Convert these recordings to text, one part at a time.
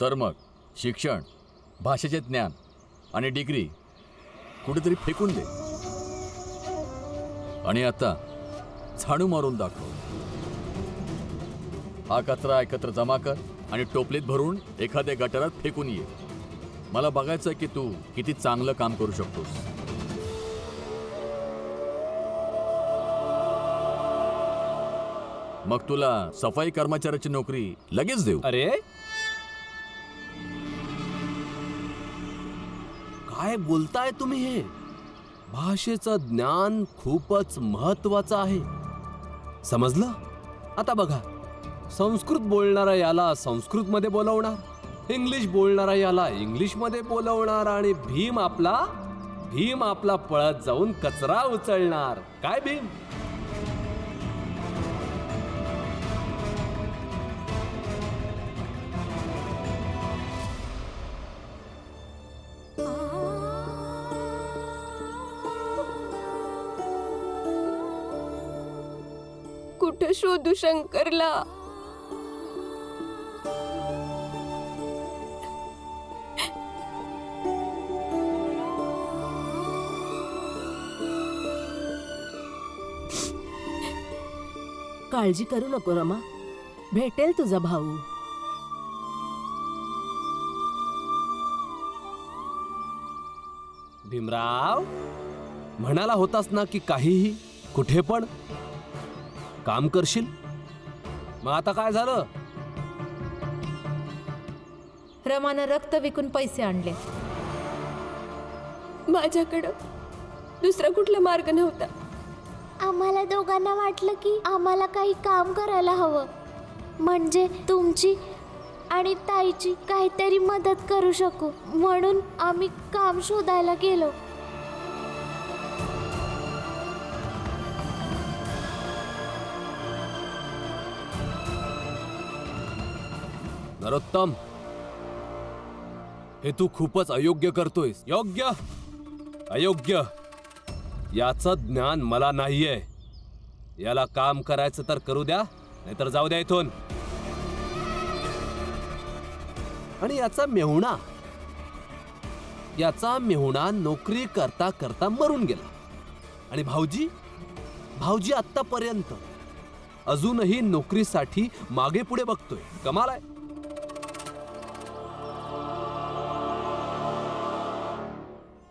तर मग शिक्षण, भाषेचे ज्ञान आणि डिग्री कुठेतरी फेकून दे आणि आता झाडू मारून दाखव. हा कचरा एकत्र जमा कर आणि टोपलीत भरून एखाद्या गटारात फेकून ये. मला बघायचंय की तू किती चांगलं काम करू शकतोस. मग तुला सफाई कर्मचाऱ्याची नोकरी लगेच देऊ. अरे काय बोलताय तुम्ही? हे भाषेचं ज्ञान खूपच महत्वाचं आहे, समजलं? आता बघा, संस्कृत बोलणारा याला संस्कृत मध्ये बोलवणार, इंग्लिश बोलणारा याला इंग्लिश मध्ये बोलवणार आणि भीम आपला पळत जाऊन कचरा उचलणार. काय भीम? कुठं शोधू शंकरला? काळजी करू नको रमा, भेटेल तुझा भाऊ. भीमराव, म्हणाला होतास ना की काहीही कुठे पण काम करशील. मग आता काय झालं? रमानं रक्त विकून पैसे आणले. माझ्याकडं दुसरा कुठला मार्ग नव्हता. आम्हाला दोघांना वाटलं की आम्हाला काही काम करायला हवं, म्हणजे तुमची आणि ताईची काहीतरी मदत करू शकू, म्हणून आम्ही काम शोधायला गेलो. नरोत्तम, हे तू खूपच अयोग्य करतोयस. योग्य अयोग्य याचं ज्ञान मला नाहीये. याला काम करायचं तर करू द्या, नाहीतर जाऊ द्या इथून. आणि याचा मेहुणा नोकरी करता करता मरून गेला. आणि भाऊजी आतापर्यंत अजूनही नोकरीसाठी मागे पुढे बघतोय. कमाल आहे.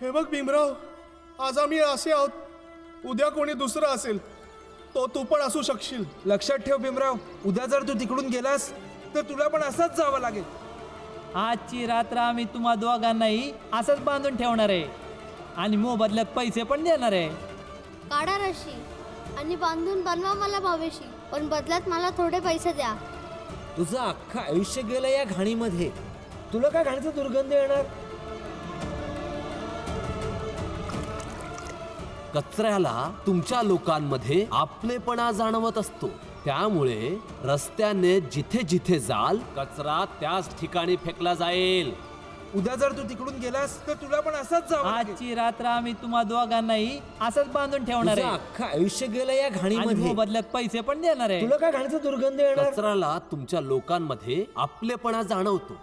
हे बघ भीमराव, आज आम्ही असे आहोत, उद्या कोणी दुसरं असेल, तो तू पण असू शकशील. लक्षात ठेव भीमराव, उद्या जर तू तिकडून गेलास तर तुला पण असंच जावं लागेल. आजची रात्र आम्ही तुम्हा दोघांनाही असंच बांधून ठेवणार आहे आणि मोबदल्यात पैसे पण देणार आहे. काढा रशी आणि बांधून बनवा मला भावेशी, पण बदल्यात मला थोडे पैसे द्या. तुझं अख्खं आयुष्य गेलं या घाणीमध्ये, तुला काय घाणीचा दुर्गंध येणार? कचऱ्याला तुमच्या लोकांमध्ये आपलेपणा जाणवत असतो. त्यामुळे रस्त्याने जिथे जिथे जाल, कचरा त्याच ठिकाणी फेकला जाईल. उद्या जर तू तिकडून गेलास तर तुला पण असंच जावं लागेल. आजची रात्र आम्ही तुम्हा दोघांनाही असंच बांधून ठेवणार तुझं आहे अख्खं आयुष्य गेलं या आणि घाणीमध्ये, मोबदल्यात पैसे पण देणार आहे. तुला काय घाणीचा दुर्गंध येणार? कचऱ्याला तुमच्या लोकांमध्ये आपलेपणा जाणवतो.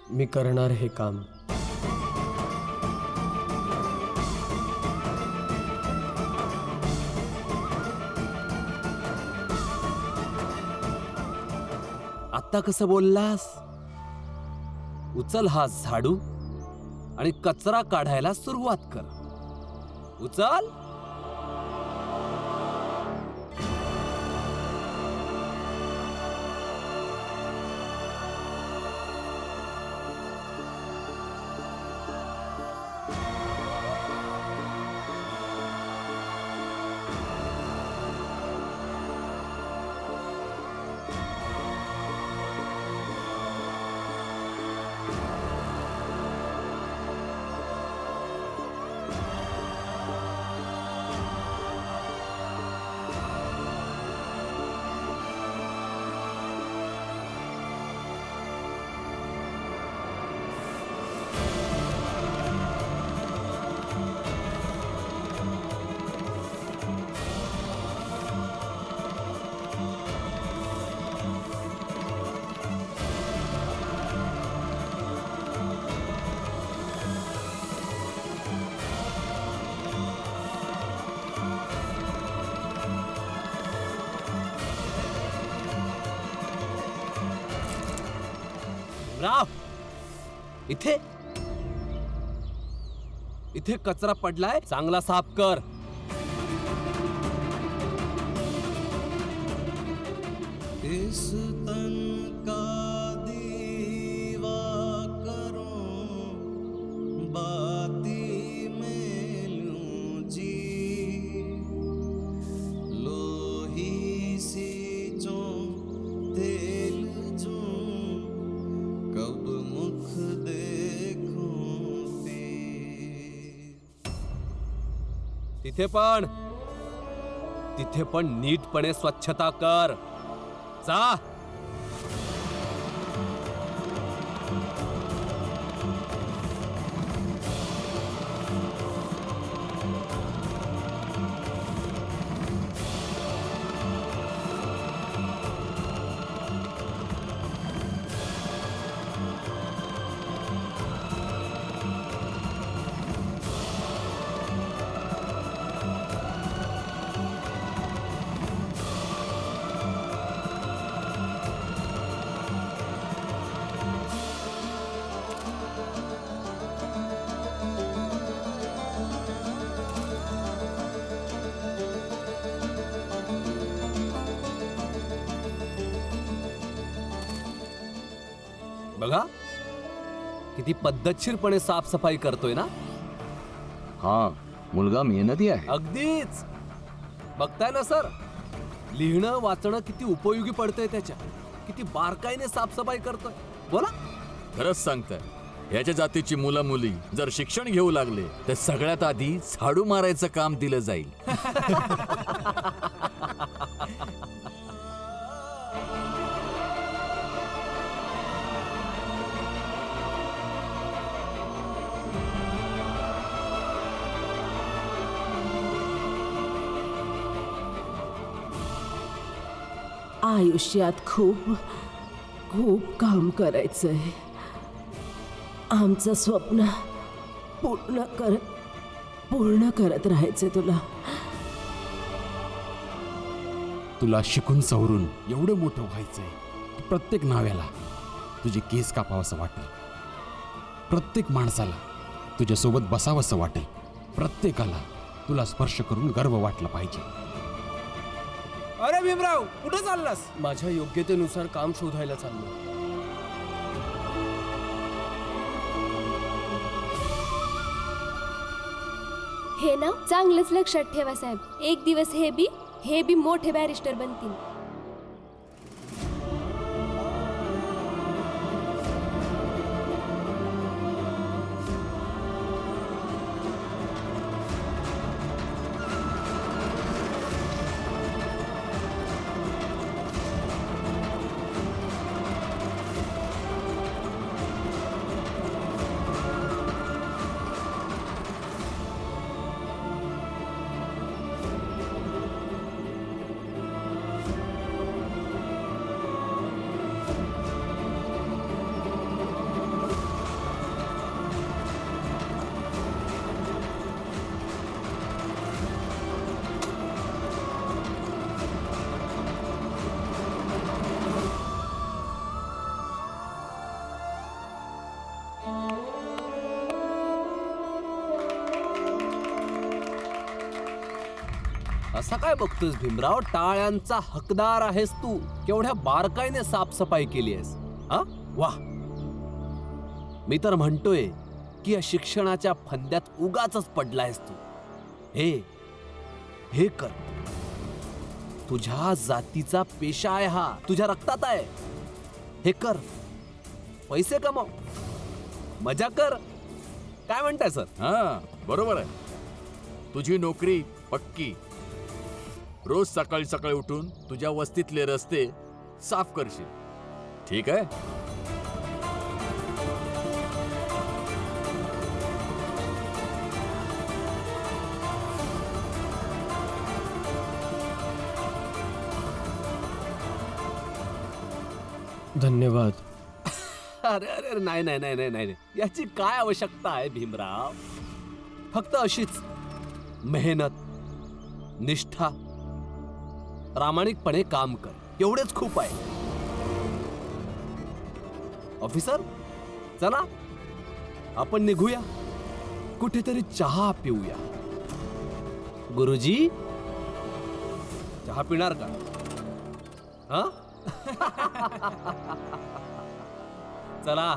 मी करणार हे काम. आता कसं बोललास? उचल हा झाडू आणि कचरा काढायला सुरुवात कर. उचल. राव, इथे इथे कचरा पडलाय, चांगला साफ कर. इस तन का दीवा करूं, बाती में लूं जी, लोही सी चों तेल जूं, कब मुख देखूं पीर. तिथे पण नीटपणे स्वच्छता कर. जा. बघा किती पद्धतशीरपणे साफसफाई करतोय ना. हा, मुलगा मेहनती आहे. अगदीच. बघताय ना सर, लिहिणं वाचणं किती उपयोगी पडतंय त्याच्या. किती बारकाईने साफसफाई करतोय. बोला. खरंच सांगताय, याच्या जातीची मुलं मुली जर शिक्षण घेऊ लागले तर सगळ्यात आधी झाडू मारायचं काम दिलं जाईल. आयुष्यात खूप खूप काम करायचंय. आमचं स्वप्न पूर्ण करत राहायचंय तुला. तुला शिकून सवरून एवढं मोठं व्हायचंय की प्रत्येक नाव्याला तुझे केस कापावंसं वाटेल, प्रत्येक माणसाला तुझ्यासोबत बसावंसं वाटेल, प्रत्येकाला तुला स्पर्श करून गर्व वाटला पाहिजे. अरे भीमराव, कुठे चाललास? माझ्या योग्यतेनुसार काम शोधायला चाललो. हे ना चांगलंच लक्षात ठेवा साहेब. एक दिवस हे बी मोठे बॅरिस्टर बनतील. असा काय बघतोस भीमराव? टाळ्यांचा हकदार आहेस तू. केवढ्या बारकाईने साफसफाई केली आहेस. हा, वाह. मी तर म्हणतोय की या शिक्षणाच्या फंद्यात उगाचच पडलायस तू. हे कर. तुझ्या जातीचा पेशा आहे हा, तुझ्या रक्तात आहे. हे कर, पैसे कमाव, मजा कर. काय म्हणताय सर? हा, बरोबर आहे. तुझी नोकरी पक्की. रोज सकाळी सकाळी उठून तुझ्या वस्तीतले रस्ते साफ करशील. ठीक आहे? धन्यवाद. अरे अरे अरे, नाही नाही नाही नाही नाही, याची काय आवश्यकता आहे भीमराव? फक्त अशीच मेहनत, निष्ठा, प्रामाणिकपणे काम कर, एवढेच खूप आहे. ऑफिसर, चला आपण निघूया, कुठेतरी चहा पिऊया. गुरुजी, चहा पिणार का? हा चला.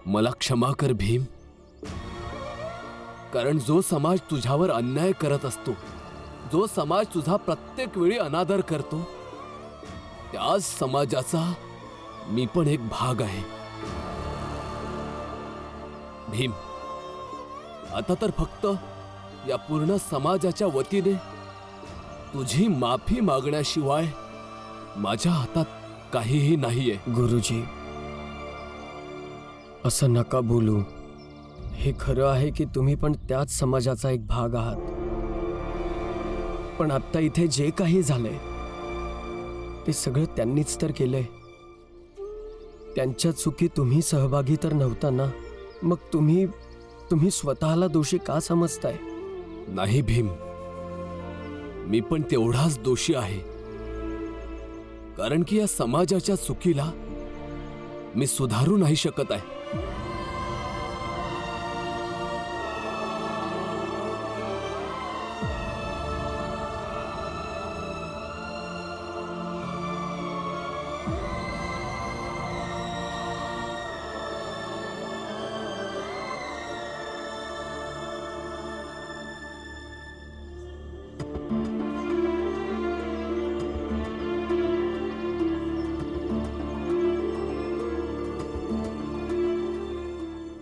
मला क्षमा कर भीम, कारण जो समाज तुझ्यावर अन्याय करत असतो, जो समाज तुझा प्रत्येक वेळी अनादर करतो, त्याच समाजाचा मी पण एक भाग आहे. भीम, आता तर फक्त या पूर्ण समाजाच्या वतीने तुझी माफी मागण्याशिवाय माझ्या हातात काहीही नाहीये. गुरुजी, असं नका बोलू. हे खरं आहे की तुम्ही पण त्याच समाजाचा एक भाग आहात. पण आत्ता इथे जे काही झालंय ते सगळं त्यांनीच तर केलंय. त्यांच्या चुकी तुम्ही सहभागी तर नव्हता ना. मग तुम्ही स्वतःला दोषी का समजताय? नाही भीम, मी पण तेवढाच दोषी आहे, कारण की या समाजाच्या चुकीला मी सुधारू नाही शकत आहे.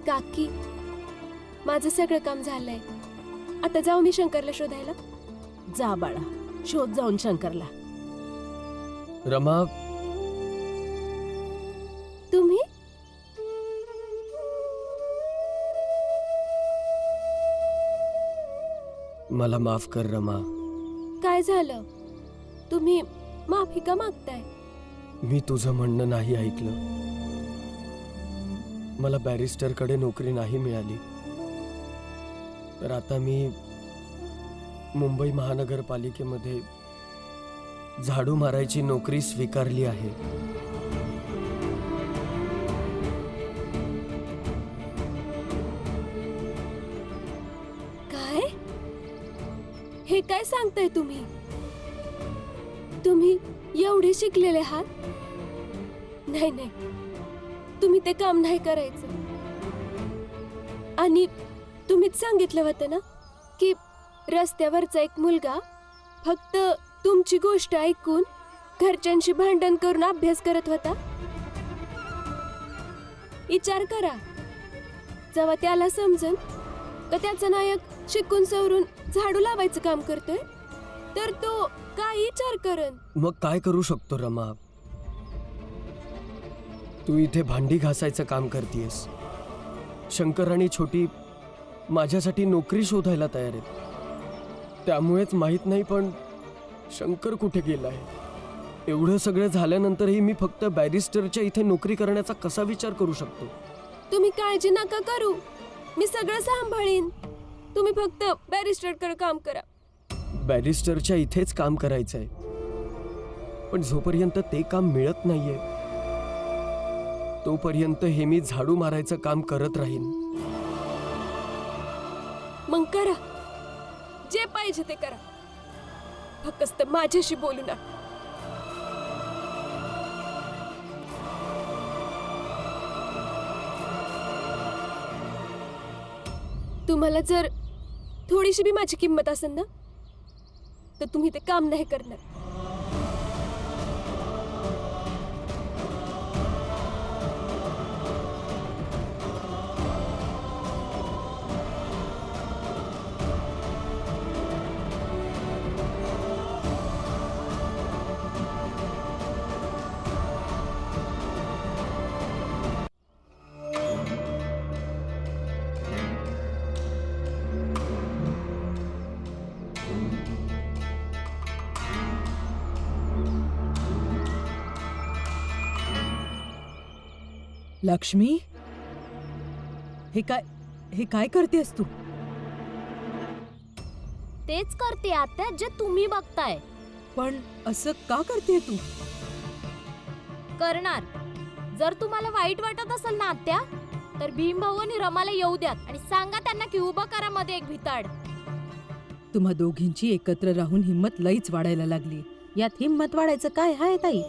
काकी, माझं सगळं काम झालंय. आता जाऊ मी शंकरला शोधायला. जा बाळा, शोध जाऊन शंकरला. रमा, तुम्ही मला माफ कर रमा. काय झालं? तुम्ही माफी का मागताय? मी तुझं म्हणणं नाही ऐकलं. मला बॅरिस्टरकडे नोकरी नाही मिळाली, तर आता मी मुंबई महानगरपालिकेमध्ये झाडू मारायची नोकरी स्वीकारली आहे. काय? हे काय सांगताय तुम्ही? तुम्ही एवढे शिकलेले आहात? नाही नाही, तुम्ही ते काम नाही करायचं. आणि तुम्हीच सांगितलं होतं ना की रस्त्यावरचा एक मुलगा फक्त तुमची गोष्ट ऐकून घरच्यांशी भांडण करून अभ्यास करत होता. विचार करा, जेव्हा त्याला समजन का त्याचा नायक शिकून सवरून झाडू लावायचं काम करतोय, तर तो काय विचार करन? मग काय करू शकतो रमा? तू इथे भांडी घासायचं काम करतेस. शंकर आणि छोटी माझ्यासाठी नोकरी शोधायला तयार आहेत. त्यामुळेच माहित नाही, पण शंकर कुठे गेलाय? एवढं सगळं झाल्यानंतरही मी फक्त बॅरिस्टरच्या इथे नोकरी करण्याचा कसा विचार करू शकतो? तुम्ही काळजी नका करू, मी सगळं सांभाळीन. तुम्ही फक्त बॅरिस्टरकडे काम करा. बॅरिस्टरच्या इथेच काम करायचंय, पण जोपर्यंत ते काम मिळत नाहीये तोपर्यंत हे मी झाडू मारायचं काम करत राहीन. मग करा, जे पाहिजे ते करा, फक्त माझ्याशी बोलू नका. तुम्हाला जर थोडीशी बी माझी किंमत असेल ना, तर तुम्ही ते काम नाही करणार. लक्ष्मी, हे काय करतेस तू? तेच करते आत्या जे तुम्ही बघताय. पण असं का करते तू? करणार. जर तुम्हाला वाईट वाटत असेल ना आत्या, तर भीम भाऊ आणि रमाला येऊ द्यात आणि सांगा त्यांना की उभं करा मध्ये एक भिताड. तुम्हा दोघींची एकत्र राहून हिंमत लईच वाढायला लागली. यात हिंमत वाढायचं काय हाय ताई?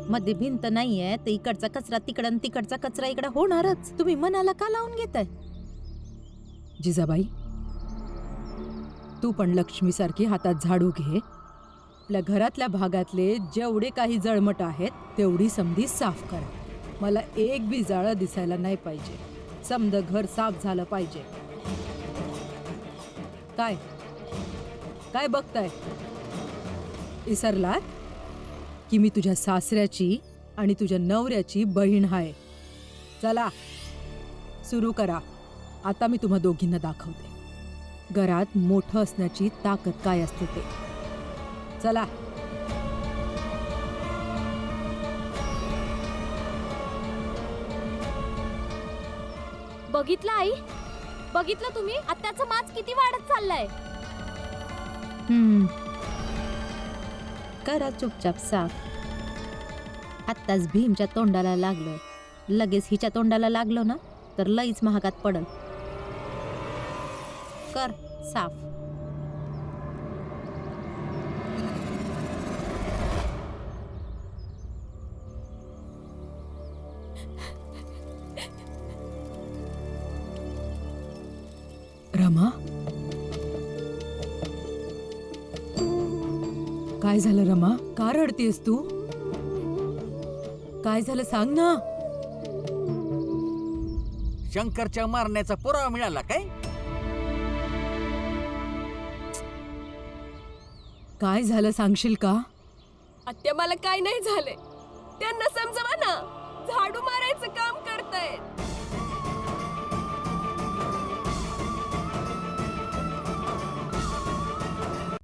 मध्ये भिंत नाहीये तर इकडचा कचरा तिकडं आणि तिकडचा कचरा इकडं होणारच. तुम्ही मनाला का लावून घेताय? जिजाबाई, तू पण लक्ष्मीसारखी हातात झाडू घे. आपल्या घरातल्या भागातले जेवढे काही जळमट आहेत तेवढी समधी साफ करा. मला एक बी जाळं दिसायला नाही पाहिजे. समद घर साफ झालं पाहिजे. काय काय बघताय? इसरलात की मी तुझ्या सासऱ्याची आणि तुझ्या नवऱ्याची बहीण आहे. चला सुरू करा. आता मी तुम्हा दोघींना दाखवते घरात मोठं असण्याची ताकद काय असते ते. चला. बघितलं आई? बघितलं तुम्ही? आत्याचं माज किती वाढत चाललंय. करा चुपचाप साफ. आत्ताच भीमच्या तोंडाला लागलं, लगेच हिच्या तोंडाला लागलो ना तर लईच महागात पडल. कर साफ. रमा, काय झालं रमा? का रडतेस तू? काय झालं सांग ना. शंकरच्या मारण्याचा पुरावा मिळाला काय? काय झालं सांगशील का? आत्या मला काय नाही झालंय. त्यांना समजवा ना, झाडू मारायचं काम करतायत.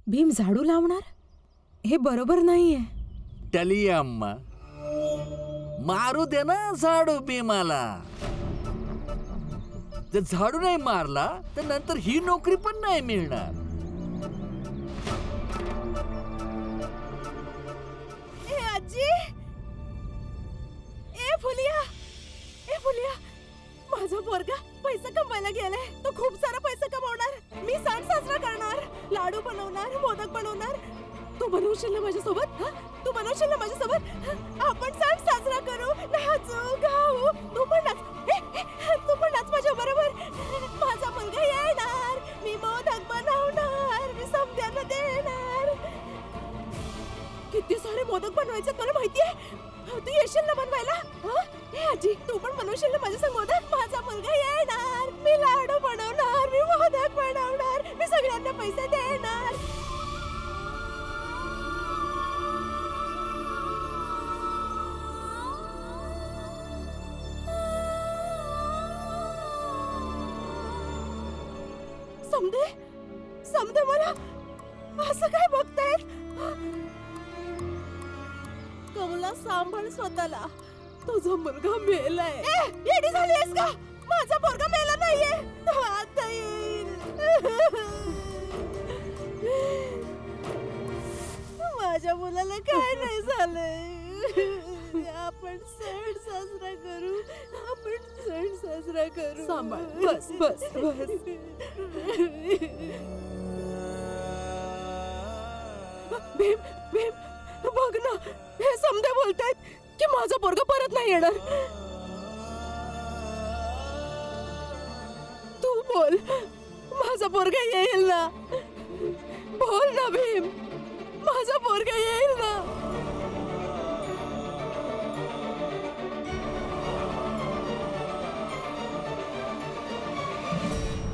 भीम झाडू लावणार? हे बरोबर नाहीये. टली अम्मा, मारू दे ना झाडू भीमाला. जर झाडू नाही मारला तर नंतर ही नोकरी पण नाही मिळणार. ए आजी, ए फुलिया, ए फुलिया, माझा पोरगा पैसा कमवायला गेलाय. तो खूप सारा पैसा कमवणार. मी सण साजरा करणार, लाडू बनवणार, मोदक बनवणार. तू बनवशील ना माझ्यासोबत? तू बनवशील ना माझ्यासोबत? आपण सण साजरा करू, नाचू गाऊ. तू पण नाच, तू पण नाच माझ्या बरोबर. माझा मुलगा येणार, मी मोदक बनवणार, मी समद्यांना देणार. किती सारे मोदक बनवायचे मला माहितीये. तू येशील ना बनवायला? हे आजी, तू पण बनवशील ना माझ्या संग मोदक? माझा मुलगा येणार, मी लाडू बनवणार, मी मोदक बनवणार, मी सगळ्यांना पैसे देणार. समदे, समदे मला असं काय बघतायत? कमला, सांभाळ स्वतःला. तुझा मुलगा मेलाय. येडी झालीस का? माझा पोरगा मेला नाहीये. आता येईल. माझ्या मुलाला काय नाही झालंय. आपण सण साजरा करू, आपण सण साजरा करू. सांभाळ. बस बस बस. भीम, भीम, बघ ना, हे समदे बोलतायत की माझा पोरगा परत नाही येणार. तू बोल, माझा पोरगा येईल ना? बोल ना भीम, माझा पोरगा येईल.